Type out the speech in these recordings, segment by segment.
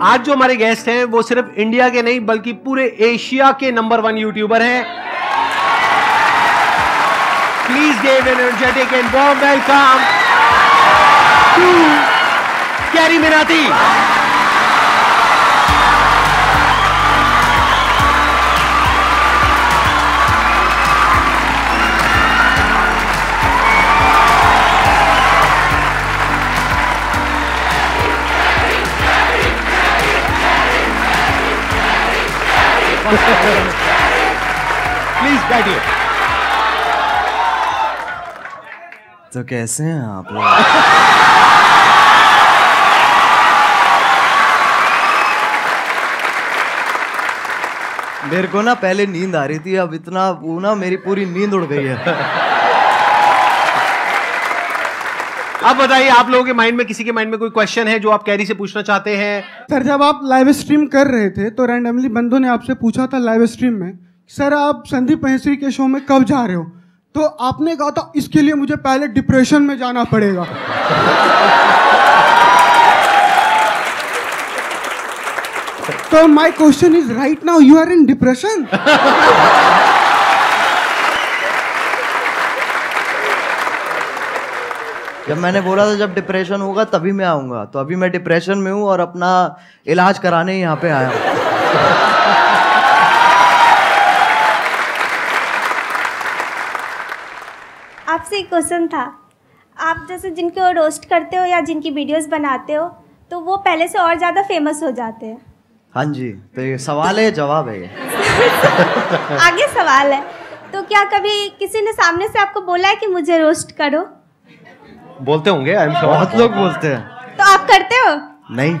आज जो हमारे गेस्ट हैं वो सिर्फ इंडिया के नहीं बल्कि पूरे एशिया के नंबर 1 यूट्यूबर हैं। Please give an energetic and warm welcome to Carry Minati. Please बैठिए। तो कैसे हैं आप लोग? मेरे को ना पहले नींद आ रही थी, अब इतना वो ना मेरी पूरी नींद उड़ गई है। अब बताइए, आप लोगों के माइंड में, किसी के माइंड में कोई क्वेश्चन है जो आप कैरी से पूछना चाहते हैं? सर, जब आप लाइव स्ट्रीम कर रहे थे तो रैंडमली बंदों ने आपसे पूछा था लाइव स्ट्रीम में, सर आप संदीप महेश्वरी के शो में कब जा रहे हो? तो आपने कहा था इसके लिए मुझे पहले डिप्रेशन में जाना पड़ेगा। तो my question is right now you are in depression? जब मैंने बोला था जब डिप्रेशन होगा तभी मैं आऊंगा, तो अभी मैं डिप्रेशन में हूँ और अपना इलाज कराने यहाँ पे आया हूँ। आपसे एक क्वेश्चन था, आप जैसे जिनको रोस्ट करते हो या जिनकी वीडियोस बनाते हो तो वो पहले से और ज़्यादा फेमस हो जाते हैं। हाँ जी, तो ये सवाल है जवाब है ये। आगे सवाल है, तो क्या कभी किसी ने सामने से आपको बोला है कि मुझे रोस्ट करो? बोलते होंगे, आई एम श्योर। बहुत लोग बोलते हैं। तो आप करते हो? नहीं।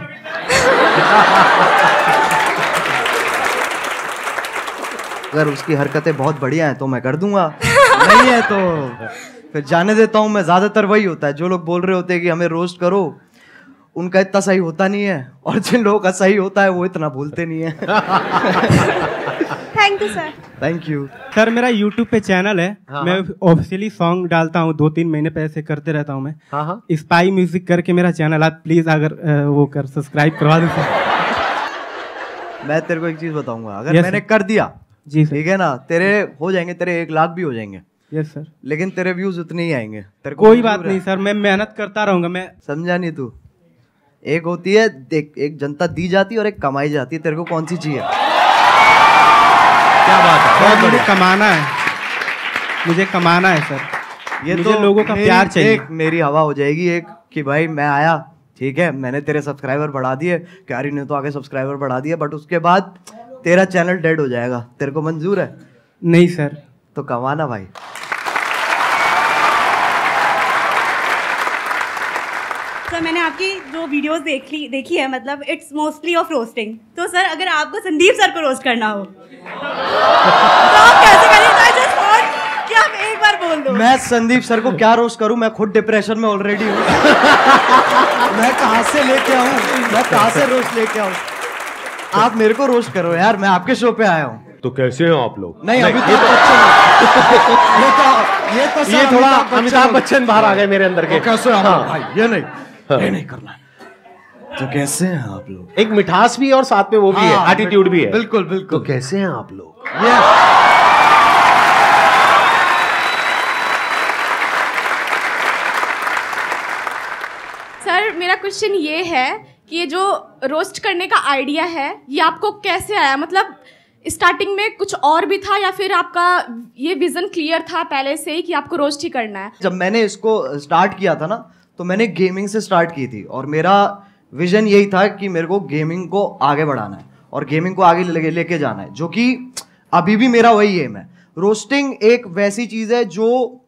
अगर उसकी हरकतें बहुत बढ़िया हैं तो मैं कर दूंगा, नहीं है तो फिर जाने देता हूँ मैं। ज्यादातर वही होता है, जो लोग बोल रहे होते हैं कि हमें रोस्ट करो, उनका इतना सही होता नहीं है, और जिन लोगों का सही होता है वो इतना बोलते नहीं है। Thank you sir. Thank you sir. मेरा YouTube पे चैनल है, हाँ, मैं ऑफिशियली सॉन्ग डालता हूँ, 2-3 महीने पे ऐसे करते रहता हूँ मैं। हाँ हाँ। स्पाई म्यूजिक करके मेरा चैनल, आप प्लीज अगर वो कर सब्सक्राइब करवा दो सर। मैं तेरे को एक चीज बताऊंगा, अगर मैंने कर दिया जी सर, ठीक है ना, तेरे हो जाएंगे, तेरे 1 लाख भी हो जाएंगे। Yes sir. लेकिन तेरे व्यूज उतने ही आएंगे। तेरे को कोई बात नहीं सर, मैं मेहनत करता रहूंगा। मैं समझा नहीं तू? एक होती है देख, एक जनता दी जाती है और एक कमाई जाती है। तेरे को कौन सी चाहिए? क्या बात है, बहुत मुझे बढ़िया। कमाना है, मुझे कमाना है सर। ये मुझे लोगों का प्यार चाहिए। एक मेरी हवा हो जाएगी एक कि भाई मैं आया, ठीक है, मैंने तेरे सब्सक्राइबर बढ़ा दिए, क्यारी ने तो आगे सब्सक्राइबर बढ़ा दिए, बट उसके बाद तेरा चैनल डेड हो जाएगा। तेरे को मंजूर है? नहीं सर। तो कमाना भाई। सर, मैंने आपकी जो वीडियोस देखी है, मतलब इट्स मोस्टली ऑफ रोस्टिंग। तो सर, अगर आपको संदीप सर को रोस्ट करना हो तो आप कैसे करेंगे? आई जस्ट वांट कि आप एक बार बोल दो। मैं संदीप सर को क्या रोस्ट करूं? मैं खुद डिप्रेशन में ऑलरेडी हूं। मैं कहां से लेके आऊं? मैं कहां से रोस्ट लेके आऊं? आप मेरे को रोस्ट करो यार, मैं आपके शो पे आया हूं। तो कैसे हैं आप लोग? नहीं, अभी तो ये थोड़ा अमिताभ बच्चन बाहर आ गए मेरे अंदर के। कैसे हैं हाँ। भाई? ये नहीं करना है। तो कैसे हैं आप लोग? एक मिठास भी और साथ में वो भी है, एटीट्यूड भी है। बिल्कुल बिल्कुल। तो कैसे हैं आप लोग? सर, मेरा क्वेश्चन ये है कि ये जो रोस्ट करने का आइडिया है ये आपको कैसे आया? मतलब स्टार्टिंग में कुछ और भी था या फिर आपका ये विजन क्लियर था पहले से ही कि आपको रोस्ट ही करना है? जब मैंने इसको स्टार्ट किया था ना, तो मैंने गेमिंग से स्टार्ट की थी, और मेरा विजन यही था कि मेरे को गेमिंग को आगे बढ़ाना है और गेमिंग को आगे लेके जाना है, जो कि अभी भी मेरा वही एम है। रोस्टिंग एक वैसी चीज़ है जो,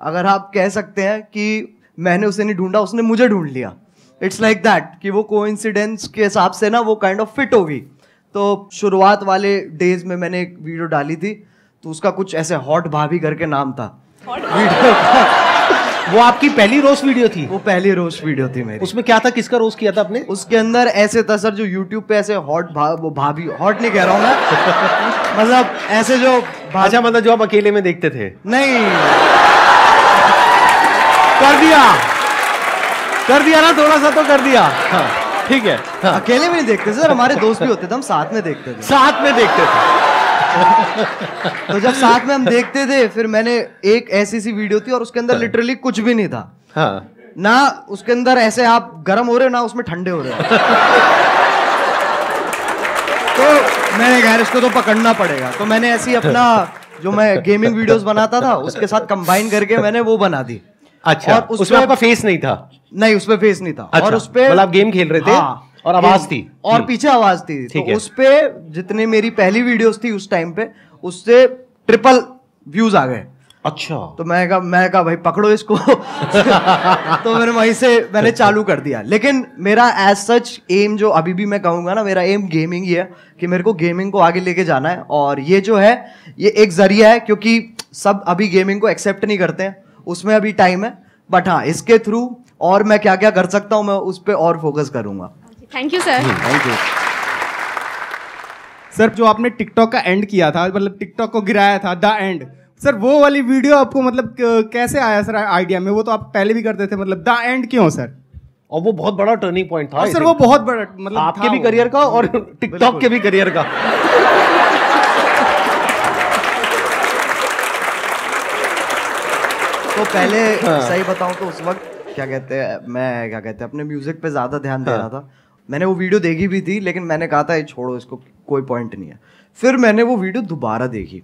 अगर आप कह सकते हैं कि मैंने उसे नहीं ढूंढा, उसने मुझे ढूंढ लिया। इट्स लाइक दैट कि वो कोइंसिडेंस के हिसाब से ना वो काइंड ऑफ फिट होगी। तो शुरुआत वाले डेज में मैंने एक वीडियो डाली थी, तो उसका कुछ ऐसे हॉट भाभी करके नाम था वीडियो का। वो आपकी पहली रोस्ट वीडियो थी? वो पहली रोस्ट वीडियो थी मेरी। उसमें क्या था, किसका रोस्ट किया था आपने? उसके अंदर ऐसे था सर, जो यूट्यूब पे ऐसे वो भाभी, हॉट नहीं कह रहा हूँ मैं, मतलब ऐसे जो अच्छा, मतलब जो आप अकेले में देखते थे? नहीं, कर दिया ना, थोड़ा सा तो कर दिया। हाँ। ठीक है। हाँ। अकेले भी नहीं देखते सर, हमारे दोस्त भी होते थे, हम साथ में देखते थे। साथ में देखते थे। तो जब साथ में हम देखते थे, फिर मैंने एक ऐसी सी वीडियो थी और उसके अंदर लिटरली कुछ भी नहीं था। हाँ। ना उसके अंदर ऐसे आप गर्म हो रहे हो ना उसमें ठंडे हो रहे हो। तो मैंने कहा इसको तो पकड़ना पड़ेगा, तो मैंने ऐसी अपना जो मैं गेमिंग वीडियोस बनाता था उसके साथ कंबाइन करके मैंने वो बना दी। अच्छा, और उसमें आपका फेस नहीं था? नहीं, उसमें फेस नहीं था। अच्छा, और उसपे मतलब आप गेम खेल रहे थे। हाँ, और आवाज थी और पीछे आवाज थी। तो उस पे जितने मेरी पहली वीडियोस थी उस टाइम पे, उससे ट्रिपल व्यूज आ गए। अच्छा। तो मैं कहा भाई पकड़ो इसको। तो मैंने वहीं से मैंने चालू कर दिया। लेकिन मेरा एज सच एम जो अभी भी मैं कहूंगा ना, मेरा एम गेमिंग ही है कि मेरे को गेमिंग को आगे लेके जाना है। और ये जो है ये एक जरिया है, क्योंकि सब अभी गेमिंग को एक्सेप्ट नहीं करते हैं, उसमें अभी टाइम है। बट हाँ, इसके थ्रू और मैं क्या क्या कर सकता हूँ मैं उस पर और फोकस करूंगा। Thank you sir. Thank you sir. जो आपने टिकटॉक का एंड किया था, मतलब टिकटॉक को गिराया था, द एंड, सर वो वाली वीडियो आपको मतलब कैसे आया सर आइडिया में? वो तो आप पहले भी करते थे, मतलब द एंड क्यों सर? और वो बहुत बड़ा टर्निंग पॉइंट था सर, वो बहुत बड़ा मतलब आपके भी करियर का और टिकटॉक के भी करियर का। तो पहले सही बताऊं तो उस वक्त क्या कहते हैं अपने म्यूजिक पे ज्यादा ध्यान दे रहा था। मैंने वो वीडियो देखी भी थी, लेकिन मैंने कहा था छोड़ो इसको, कोई पॉइंट नहीं है। फिर मैंने वो वीडियो दोबारा देखी,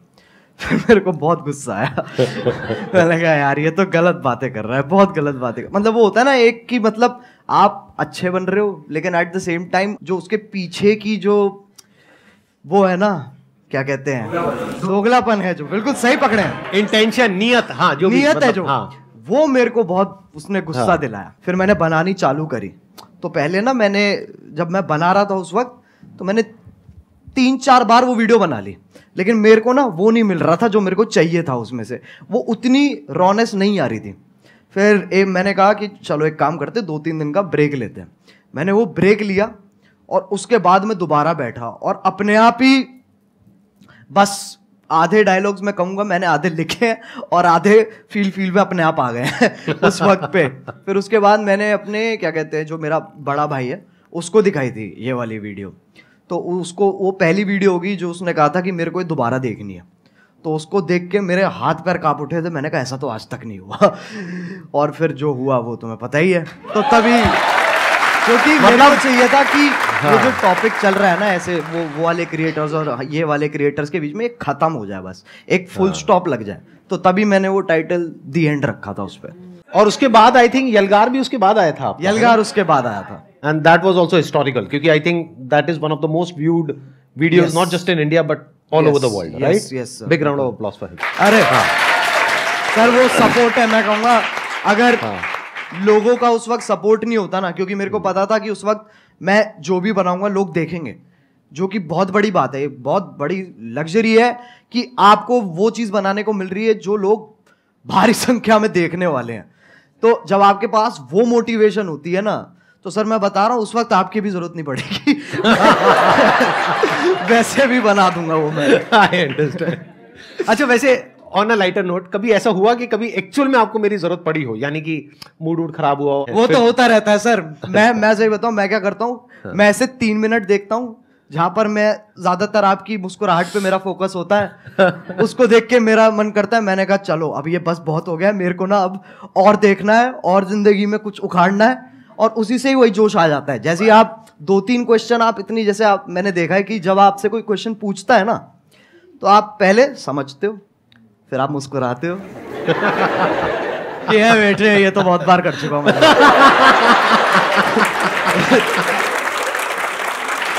फिर मेरे को बहुत गुस्सा आया। मैंने कहा यार ये तो गलत बातें कर रहा है, बहुत गलत बातें मतलब वो होता है ना एक कि मतलब आप अच्छे बन रहे हो, लेकिन एट द सेम टाइम जो उसके पीछे की जो वो है ना, क्या कहते हैं, दोगलापन है, जो बिल्कुल सही पकड़े हैं, इंटेंशन, नियत। हाँ, जो नियत मतलब, है जो, हाँ। वो मेरे को बहुत उसने गुस्सा दिलाया। फिर मैंने बनानी चालू करी। तो पहले ना मैंने जब मैं बना रहा था उस वक्त, तो मैंने 3-4 बार वो वीडियो बना ली, लेकिन मेरे को ना वो नहीं मिल रहा था जो मेरे को चाहिए था उसमें से, वो उतनी रॉनेस नहीं आ रही थी। फिर मैंने कहा कि चलो एक काम करते, 2-3 दिन का ब्रेक लेते हैं। मैंने वो ब्रेक लिया और उसके बाद मैं दोबारा बैठा और अपने आप ही बस आधे डायलॉग्स मैं कहूँगा मैंने आधे लिखे हैं और आधे फील में अपने आप आ गए हैं उस वक्त पे। फिर उसके बाद मैंने अपने क्या कहते हैं जो मेरा बड़ा भाई है उसको दिखाई थी ये वाली वीडियो। तो उसको वो पहली वीडियो होगी जो उसने कहा था कि मेरे को दोबारा देखनी है। तो उसको देख के मेरे हाथ पैर कांप उठे थे। मैंने कहा ऐसा तो आज तक नहीं हुआ। और फिर जो हुआ वो तुम्हें पता ही है। तो तभी क्योंकि मेरे को चाहिए था कि ये जो टॉपिक चल रहा है ना ऐसे वो वाले क्रिएटर्स और ये वाले क्रिएटर्स के बीच में एक खत्म हो जाए, बस एक फुल स्टॉप लग जाए। तो तभी मैंने वो टाइटल दी एंड रखा था उस पर। और उसके बाद आई थिंक यलगार भी उसके बाद आया था। यलगार उसके बाद आया था and that was also historical, क्योंकि I think that is one of the most viewed videos not just in India but all over the world, right? Yes, big round of applause for him. अरे sir वो support है, मैं कहूँगा अगर लोगों का उस वक्त सपोर्ट नहीं होता ना, क्योंकि मेरे को पता था कि उस वक्त मैं जो भी बनाऊंगा लोग देखेंगे, जो कि बहुत बड़ी बात है, बहुत बड़ी लग्जरी है कि आपको वो चीज़ बनाने को मिल रही है जो लोग भारी संख्या में देखने वाले हैं। तो जब आपके पास वो मोटिवेशन होती है ना, तो सर मैं बता रहा हूँ उस वक्त आपकी भी जरूरत नहीं पड़ेगी। वैसे भी बना दूंगा वो मैं। I understand. अच्छा, वैसे ऑन अ लाइटर नोट, कभी ऐसा हुआ कि कभी एक्चुअल में आपको मेरी जरूरत पड़ी हो, यानी कि मूड खराब हुआ हो? वो तो होता रहता है सर। मैं सही बताऊं, मैं क्या करता हूँ, मैं ऐसे 3 मिनट देखता हूँ जहां पर मैं ज्यादातर आपकी मुस्कुराहट पे मेरा फोकस होता है। उसको देख के मेरा मन करता है, मैंने कहा चलो अब ये बस बहुत हो गया, मेरे को ना अब और देखना है और जिंदगी में कुछ उखाड़ना है। और उसी से ही वही जोश आ जाता है। जैसे आप 2-3 क्वेश्चन आप इतनी, जैसे आप मैंने देखा है कि जब आपसे कोई क्वेश्चन पूछता है ना, तो आप पहले समझते हो, फिर आप मुस्कुराते हो कि है बेटे ये तो बहुत बार कर चुका हूं मैं।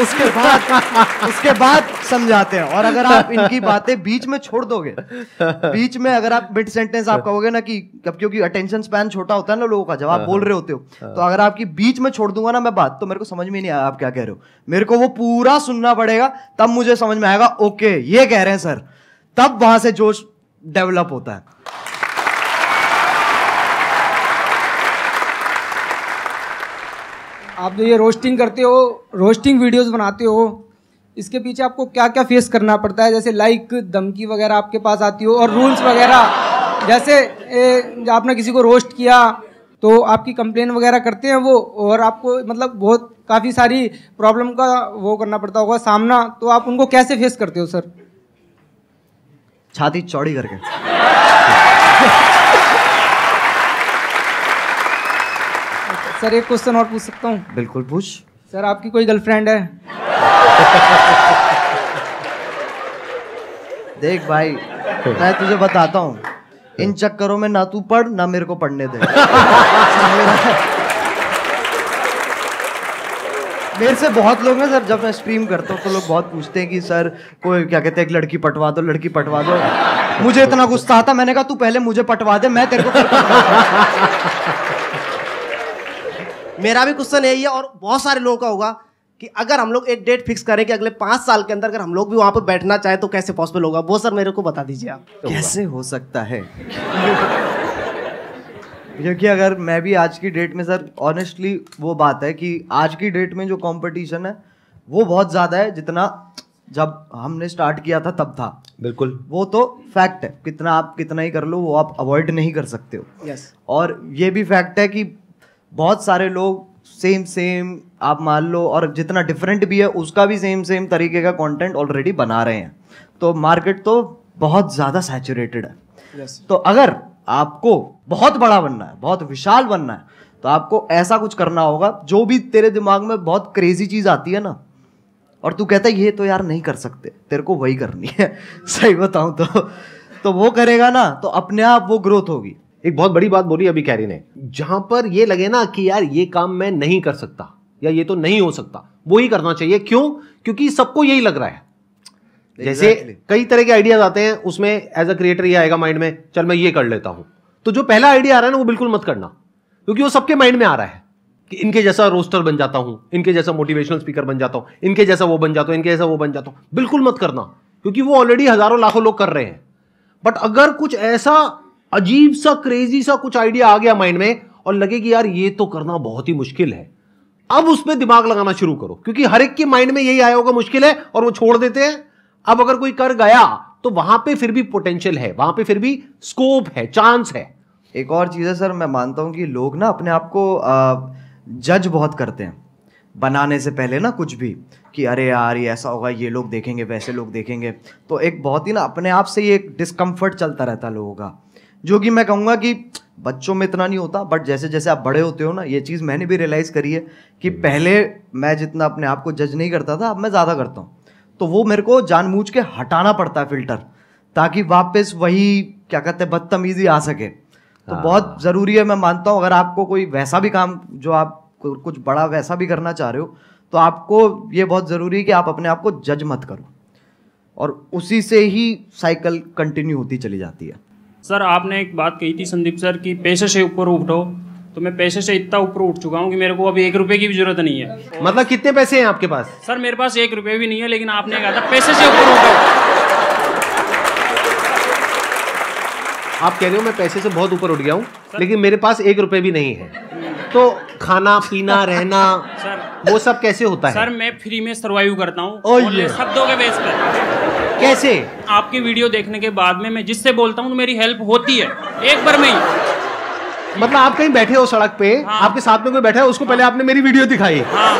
उसके बाद समझाते हैं। और अगर आप इनकी बातें बीच में छोड़ दोगे, बीच में अगर आप मिड सेंटेंस आप कहोगे ना कि क्योंकि अटेंशन स्पैन छोटा होता है ना लोगों का जब आप बोल रहे होते हो, तो अगर आपकी बीच में छोड़ दूंगा ना मैं बात, तो मेरे को समझ में नहीं आया आप क्या कह रहे हो। मेरे को वो पूरा सुनना पड़ेगा, तब मुझे समझ में आएगा ओके ये कह रहे हैं सर, तब वहां से जोश डेवलप होता है। आप जो ये रोस्टिंग करते हो, रोस्टिंग वीडियोस बनाते हो, इसके पीछे आपको क्या क्या फेस करना पड़ता है? जैसे लाइक धमकी वगैरह आपके पास आती हो, और रूल्स वगैरह, जैसे आपने किसी को रोस्ट किया तो आपकी कंप्लेन वगैरह करते हैं वो, और आपको मतलब बहुत काफ़ी सारी प्रॉब्लम का वो करना पड़ता होगा सामना, तो आप उनको कैसे फेस करते हो सर? छाती चौड़ी करके। सर एक क्वेश्चन और पूछ सकता हूँ? बिल्कुल पूछ। सर आपकी कोई गर्लफ्रेंड है? देख भाई, मैं तुझे बताता हूँ, इन चक्करों में ना तू पढ़ ना मेरे को पढ़ने दे। मेरे से बहुत लोग ना सर, जब मैं स्ट्रीम करता हूँ तो लोग बहुत पूछते हैं कि सर कोई क्या कहते हैं, एक लड़की पटवा दो, लड़की पटवा दो। मुझे इतना गुस्सा आता, मैंने कहा तू पहले मुझे पटवा दे, मैं तेरे को फिर मेरा भी क्वेश्चन यही है, और बहुत सारे लोगों का होगा कि अगर हम लोग एक डेट फिक्स करें कि अगले 5 साल के अंदर अगर हम लोग भी वहां पर बैठना चाहे तो कैसे पॉसिबल होगा, वो सर मेरे को बता दीजिए आप। कैसे हो सकता है? क्योंकि अगर मैं भी आज की डेट में सर, ऑनेस्टली वो बात है कि आज की डेट में जो कंपटीशन है वो बहुत ज़्यादा है, जितना जब हमने स्टार्ट किया था तब था। बिल्कुल, वो तो फैक्ट है, कितना आप कितना ही कर लो वो आप अवॉइड नहीं कर सकते हो। यस। और ये भी फैक्ट है कि बहुत सारे लोग सेम आप मान लो, और जितना डिफरेंट भी है उसका भी सेम तरीके का कंटेंट ऑलरेडी बना रहे हैं, तो मार्केट तो बहुत ज़्यादा सैचुरेटेड है। यस। तो अगर आपको बहुत बड़ा बनना है, बहुत विशाल बनना है, तो आपको ऐसा कुछ करना होगा, जो भी तेरे दिमाग में बहुत क्रेजी चीज़ आती है ना, और तू कहता है ये तो यार नहीं कर सकते, तेरे को वही करनी है। सही बताऊं तो वो करेगा ना तो अपने आप वो ग्रोथ होगी। एक बहुत बड़ी बात बोली अभी कैरी ने, जहां पर ये लगे ना कि यार ये काम मैं नहीं कर सकता या ये तो नहीं हो सकता, वो ही करना चाहिए। क्यों? क्योंकि सबको यही लग रहा है। जैसे कई तरह के आइडियाज आते हैं, उसमें एज अ क्रिएटर ये आएगा माइंड में, चल मैं ये कर लेता हूं, तो जो पहला आइडिया आ रहा है ना वो बिल्कुल मत करना, क्योंकि वो सबके माइंड में आ रहा है कि इनके जैसा रोस्टर बन जाता हूं, इनके जैसा मोटिवेशनल स्पीकर बन जाता हूं, इनके जैसा वो बन जाता हूं, इनके जैसा वो बन जाता हूं। बिल्कुल मत करना, क्योंकि वो ऑलरेडी हजारों लाखों लोग कर रहे हैं। बट अगर कुछ ऐसा अजीब सा क्रेजी सा कुछ आइडिया आ गया माइंड में और लगे कि यार ये तो करना बहुत ही मुश्किल है, अब उसमें दिमाग लगाना शुरू करो, क्योंकि हर एक के माइंड में यही आया होगा मुश्किल है और वो छोड़ देते हैं। अब अगर कोई कर गया तो वहां पे फिर भी पोटेंशियल है, वहां पे फिर भी स्कोप है, चांस है। एक और चीज़ है सर, मैं मानता हूं कि लोग ना अपने आप को जज बहुत करते हैं बनाने से पहले ना, कुछ भी कि अरे यार ये ऐसा होगा, ये लोग देखेंगे, वैसे लोग देखेंगे, तो एक बहुत ही ना अपने आप से ये एक डिस्कम्फर्ट चलता रहता है लोगों का, जो कि मैं कहूँगा कि बच्चों में इतना नहीं होता, बट जैसे जैसे आप बड़े होते हो ना, ये चीज़ मैंने भी रियलाइज़ करी है कि पहले मैं जितना अपने आप को जज नहीं करता था, अब मैं ज़्यादा करता हूँ। तो वो मेरे को जानबूझ के हटाना पड़ता है फिल्टर, ताकि वापस वही क्या कहते हैं बदतमीजी आ सके। तो बहुत ज़रूरी है, मैं मानता हूँ, अगर आपको कोई वैसा भी काम जो आप कुछ बड़ा वैसा भी करना चाह रहे हो, तो आपको ये बहुत ज़रूरी है कि आप अपने आप को जज मत करो, और उसी से ही साइकिल कंटिन्यू होती चली जाती है। सर आपने एक बात कही थी संदीप सर कि पैसे से ऊपर उठो, तो मैं पैसे से इतना ऊपर उठ चुका हूँ कि मेरे को अभी 1 रुपए की भी जरूरत नहीं है। मतलब कितने पैसे हैं आपके पास? सर मेरे पास 1 रुपए भी नहीं है, लेकिन आपने कहा था पैसे से ऊपर उठो। आप कह रहे हो मैं पैसे से बहुत ऊपर उठ गया हूँ, लेकिन मेरे पास 1 रुपए भी नहीं है, तो खाना पीना रहना सर वो सब कैसे होता है? सर मैं फ्री में सर्वाइव करता हूँ शब्दों के बेस पर। कैसे? आपकी वीडियो देखने के बाद में मैं जिससे बोलता हूँ तो मेरी हेल्प होती है एक बार में ही। मतलब आप कहीं बैठे हो सड़क पे, हाँ। आपके साथ में कोई बैठा है, उसको पहले आपने मेरी वीडियो दिखाई, हाँ,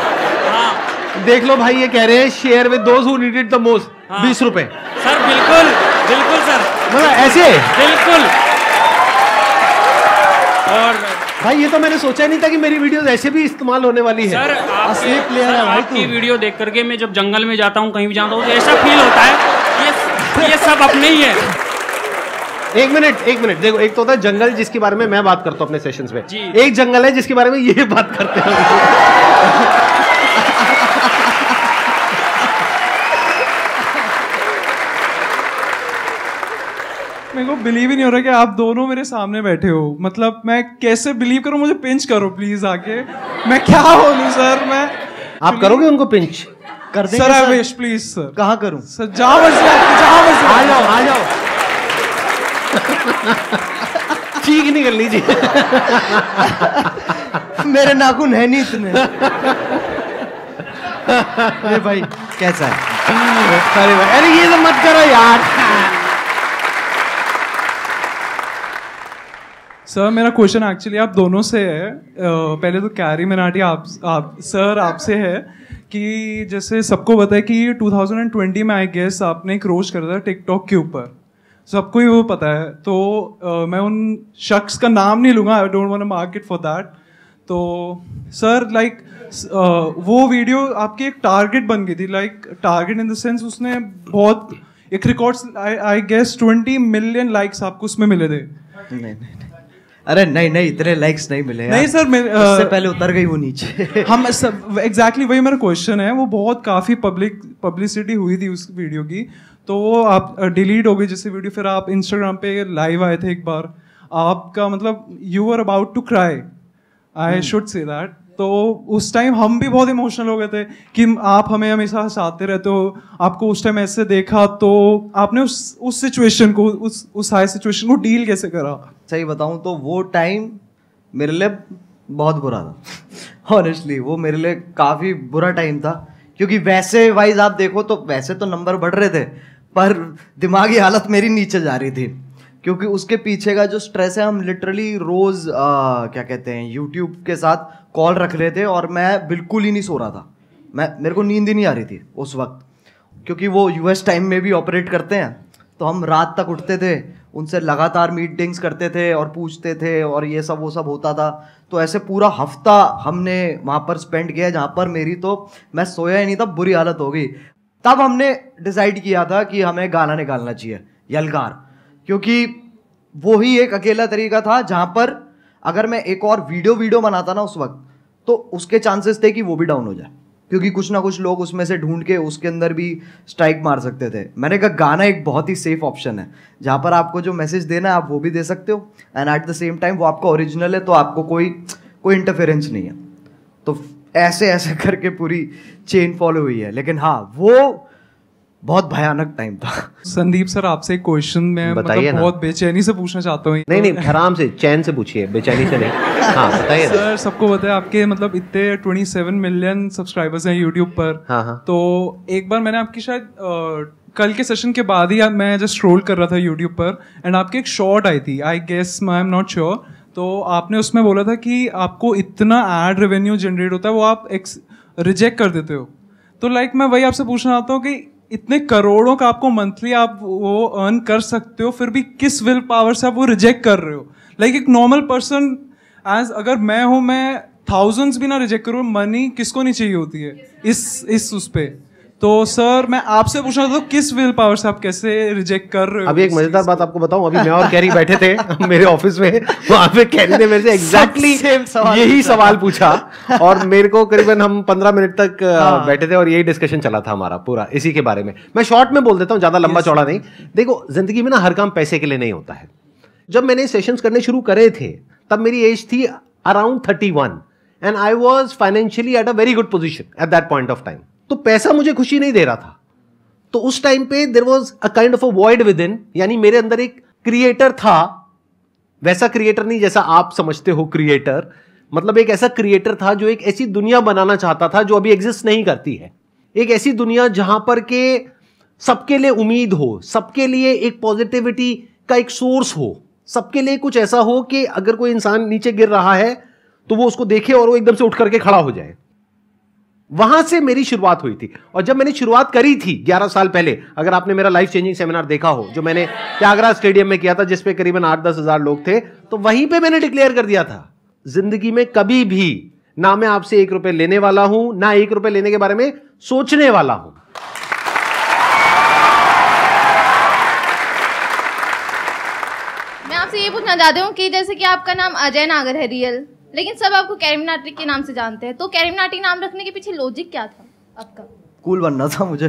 हाँ। देख लो भाई ये कह रहे हैं share with those who need it the most, 20 रुपए। सर बिल्कुल बिल्कुल सर, मतलब ऐसे बिल्कुल। और भाई ये तो मैंने सोचा नहीं था कि मेरी वीडियोस ऐसे भी इस्तेमाल होने वाली है। सर आपकी वीडियो देख करके मैं जब जंगल में जाता हूँ, कहीं भी जाता हूँ, तो ऐसा फील होता है ये सब अपने ही है। एक मिनट देखो, एक तो होता है जंगल जिसके बारे में मैं बात करता हूँ अपने सेशंस में, जी। एक जंगल है जिसके बारे में ये बात करते हैं। मेरे को बिलीव ही नहीं हो रहा कि आप दोनों मेरे सामने बैठे हो। मतलब मैं कैसे बिलीव करूं? मुझे पिंच करो प्लीज आके, मैं क्या बोलूं सर। मैं आप करोगे उनको पिंच? कर देंगे sir. I wish please sir. कहाँ करूं सर? जहाँ मर्जी जहाँ मर्जी आ जाओ चीख नहीं कर लीजिए। मेरे नाखून है नहीं इतने। अरे भाई कैसा है? अरे भाई, अरे ये तो मत करो यार। सर मेरा क्वेश्चन एक्चुअली आप दोनों से है। पहले तो कैरी मिनाटी आप सर आपसे है कि जैसे सबको पता है कि 2020 में आई गेस आपने एक रोस्ट करा था टिकटॉक के ऊपर, सबको ही वो पता है। तो मैं उन शख्स का नाम नहीं लूँगा, I don't want to mark it for that. तो सर लाइक वो वीडियो आपकी एक टारगेट बन गई थी, like target in the sense उसने बहुत एक records I guess 20 million likes आपको उसमें मिले थे। नहीं अरे नहीं इतने लाइक्स नहीं मिले नहीं सर, उससे पहले उतर गई वो नीचे। हम सब एग्जैक्टली वही मेरा क्वेश्चन है। वो बहुत काफ़ी पब्लिसिटी हुई थी उस वीडियो की, तो वो आप डिलीट हो गई जैसे वीडियो। फिर आप इंस्टाग्राम पे लाइव आए थे एक बार, आपका मतलब you are about to cry, I should say that. तो उस टाइम हम भी बहुत इमोशनल हो गए थे कि आप हमें हमेशा हंसाते रहते हो, आपको उस टाइम ऐसे देखा, तो आपने उस सिचुएशन को उस हाई सिचुएशन को डील कैसे करा? सही बताऊं तो वो टाइम मेरे लिए बहुत बुरा था ऑनेस्टली। वो मेरे लिए काफ़ी बुरा टाइम था, क्योंकि वैसे वाइज आप देखो तो वैसे तो नंबर बढ़ रहे थे, पर दिमागी हालत मेरी नीचे जा रही थी, क्योंकि उसके पीछे का जो स्ट्रेस है, हम लिटरली रोज़ क्या कहते हैं यूट्यूब के साथ कॉल रख रहे थे और मैं बिल्कुल ही नहीं सो रहा था। मेरे को नींद ही नहीं आ रही थी उस वक्त, क्योंकि वो यूएस टाइम में भी ऑपरेट करते हैं, तो हम रात तक उठते थे, उनसे लगातार मीटिंग्स करते थे और पूछते थे और ये सब वो सब होता था। तो ऐसे पूरा हफ्ता हमने वहाँ पर स्पेंड किया, जहाँ पर मेरी तो मैं सोया ही नहीं था, बुरी हालत हो गई। तब हमने डिसाइड किया था कि हमें गाना निकालना चाहिए, यलगार, क्योंकि वो ही एक अकेला तरीका था जहाँ पर अगर मैं एक और वीडियो बनाता ना उस वक्त, तो उसके चांसेस थे कि वो भी डाउन हो जाए, क्योंकि कुछ ना कुछ लोग उसमें से ढूंढ के उसके अंदर भी स्ट्राइक मार सकते थे। मैंने कहा गाना एक बहुत ही सेफ ऑप्शन है, जहाँ पर आपको जो मैसेज देना है आप वो भी दे सकते हो, and at the same time वो आपका ओरिजिनल है, तो आपको कोई इंटरफेरेंस नहीं है। तो ऐसे करके पूरी चेन फॉलो हुई है। लेकिन हाँ, वो बहुत भयानक टाइम था। संदीप सर आपसे एक क्वेश्चन मैं मतलब बहुत बेचैनी से पूछना चाहता हूँ। नहीं आराम से चैन से पूछिए, बेचैनी से नहीं। हाँ बताइए सर। सबको पता है आपके मतलब इतने 27 मिलियन सब्सक्राइबर्स हैं यूट्यूब पर। हाँ। तो एक बार मैंने आपकी शायद कल के सेशन के बाद ही मैं जस्ट स्क्रॉल कर रहा था यूट्यूब पर, एंड आपकी एक शॉर्ट आई थी, I guess I am not sure, तो आपने उसमें बोला था कि आपको इतना एड रेवेन्यू जनरेट होता है वो आप रिजेक्ट कर देते हो। तो लाइक मैं वही आपसे पूछना चाहता हूँ कि इतने करोड़ों का आपको मंथली आप वो अर्न कर सकते हो, फिर भी किस विल पावर से आप वो रिजेक्ट कर रहे हो? लाइक एक नॉर्मल पर्सन एज अगर मैं हूं, मैं थाउजेंड्स भी ना रिजेक्ट करूँ, मनी किसको नहीं चाहिए होती है इस उस पे। तो सर मैं आपसे पूछना था किस विल पावर से आप कैसे रिजेक्ट कर रहे हो? अभी एक मजेदार बात आपको बताऊं, अभी मैं और कैरी बैठे थे मेरे ऑफिस में, वहां पे कैरी ने मेरे से एग्जैक्टली यही सवाल पूछा और मेरे को करीबन हम 15 मिनट तक बैठे थे और यही डिस्कशन चला था हमारा पूरा इसी के बारे में। मैं शॉर्ट में बोल देता हूँ, ज्यादा लंबा चौड़ा नहीं। देखो जिंदगी में ना हर काम पैसे के लिए नहीं होता है। जब मैंने सेशंस करने शुरू करे थे तब मेरी एज थी around 31 and I was financially at a very good position at that point of time. तो पैसा मुझे खुशी नहीं दे रहा था। तो उस टाइम पे there was a kind of a void within, यानी मेरे अंदर एक क्रिएटर था, वैसा क्रिएटर नहीं जैसा आप समझते हो क्रिएटर, मतलब एक ऐसा क्रिएटर था जो एक ऐसी दुनिया बनाना चाहता था जो अभी एग्जिस्ट नहीं करती है। एक ऐसी दुनिया जहां पर के सबके लिए उम्मीद हो, सबके लिए एक पॉजिटिविटी का एक सोर्स हो, सबके लिए कुछ ऐसा हो कि अगर कोई इंसान नीचे गिर रहा है तो वो उसको देखे और वो एकदम से उठ करके खड़ा हो जाए। वहां से मेरी शुरुआत हुई थी। और जब मैंने शुरुआत करी थी 11 साल पहले, अगर आपने मेरा लाइफ चेंजिंग सेमिनार देखा हो जो मैंने त्यागराज स्टेडियम में किया था, जिसपे करीबन 8-10 हजार लोग थे, तो वहीं पे मैंने डिक्लेयर कर दिया था, जिंदगी में कभी भी ना मैं आपसे 1 रुपए लेने वाला हूं, ना 1 रुपए लेने के बारे में सोचने वाला हूं। मैं आपसे ये पूछना चाहती हूँ कि जैसे कि आपका नाम अजय नागर है रियल, लेकिन सब आपको कैरी मिनाटी के नाम से जानते हैं, तो कैरी मिनाटी नाम रखने के पीछे लॉजिक क्या था आपका? कूल बनना था मुझे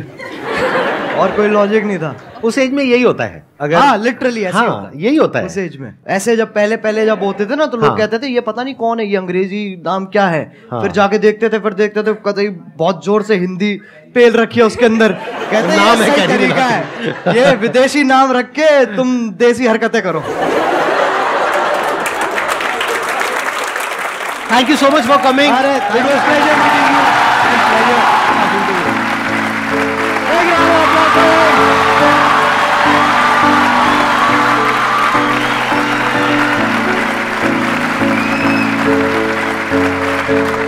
और कोई लॉजिक नहीं था। उस एज में यही होता है। अगर हाँ लिटरली ऐसे होता है, यही होता है उस एज में। ऐसे जब पहले जब होते थे ना, तो लोग कहते थे ये पता नहीं कौन है, ये अंग्रेजी नाम क्या है। फिर जाके देखते थे कतई बहुत जोर से हिंदी पेल रखी है उसके अंदर, कहते नाम है तरीका है ये विदेशी नाम रख के तुम देसी हरकतें करो। Thank you so much for coming. It was pleasure meeting you. Pleasure talking to you. Thank you.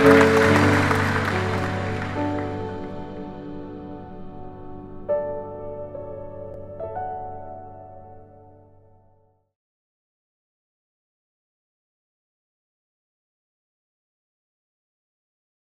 है।